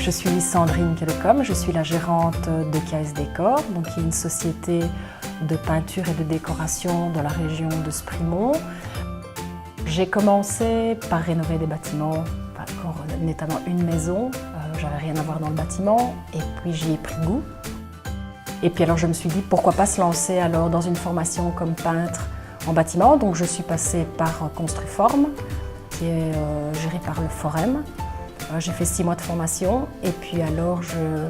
Je suis Sandrine Kellecom, je suis la gérante de KS Décor, donc qui est une société de peinture et de décoration dans la région de Sprimont. J'ai commencé par rénover des bâtiments, notamment une maison. J'avais rien à voir dans le bâtiment et puis j'y ai pris goût. Et puis alors je me suis dit pourquoi pas se lancer alors dans une formation comme peintre en bâtiment. Donc je suis passée par Construform, qui est géré par le Forum. J'ai fait 6 mois de formation et puis alors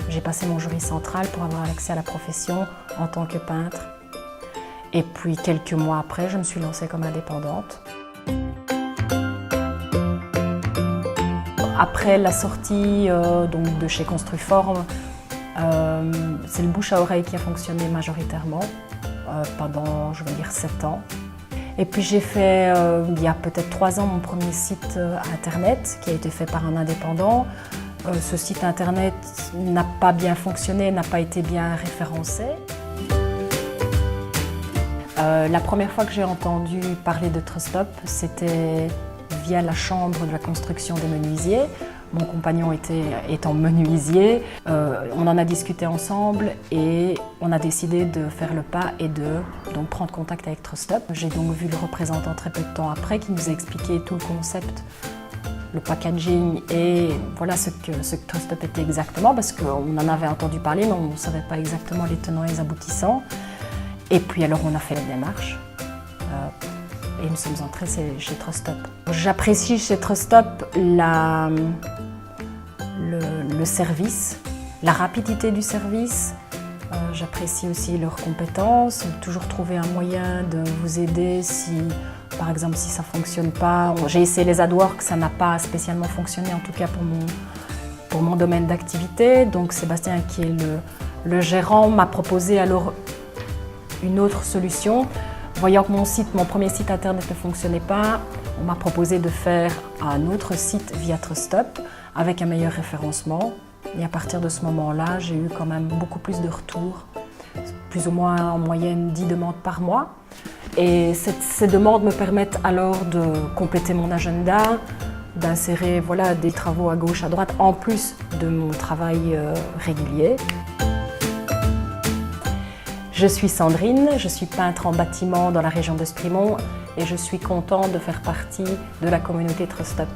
j'ai passé mon jury central pour avoir accès à la profession en tant que peintre. Et puis quelques mois après, je me suis lancée comme indépendante. Après la sortie donc de chez Construform, c'est le bouche à oreille qui a fonctionné majoritairement pendant, je vais dire, 7 ans. Et puis j'ai fait, il y a peut-être 3 ans, mon premier site internet qui a été fait par un indépendant. Ce site internet n'a pas bien fonctionné, n'a pas été bien référencé. La première fois que j'ai entendu parler de Trustop, c'était via la chambre de la construction des menuisiers. Mon compagnon étant menuisier, on en a discuté ensemble et on a décidé de faire le pas et de donc prendre contact avec Trustop. J'ai donc vu le représentant très peu de temps après qui nous a expliqué tout le concept, le packaging et voilà ce que Trustop était exactement parce qu'on en avait entendu parler mais on ne savait pas exactement les tenants et les aboutissants. Et puis alors on a fait la démarche. Et nous sommes entrés chez Trustop. J'apprécie chez Trustop le service, la rapidité du service. J'apprécie aussi leurs compétences, toujours trouver un moyen de vous aider si, par exemple, si ça ne fonctionne pas. J'ai essayé les AdWork, ça n'a pas spécialement fonctionné, en tout cas pour mon domaine d'activité. Donc Sébastien, qui est le gérant, m'a proposé alors une autre solution. Voyant que mon premier site internet ne fonctionnait pas, on m'a proposé de faire un autre site via Trustop avec un meilleur référencement. Et à partir de ce moment-là, j'ai eu quand même beaucoup plus de retours, plus ou moins en moyenne 10 demandes par mois. Et ces demandes me permettent alors de compléter mon agenda, d'insérer des travaux à gauche, à droite, en plus de mon travail régulier. Je suis Sandrine, je suis peintre en bâtiment dans la région de Sprimont et je suis contente de faire partie de la communauté Trustop.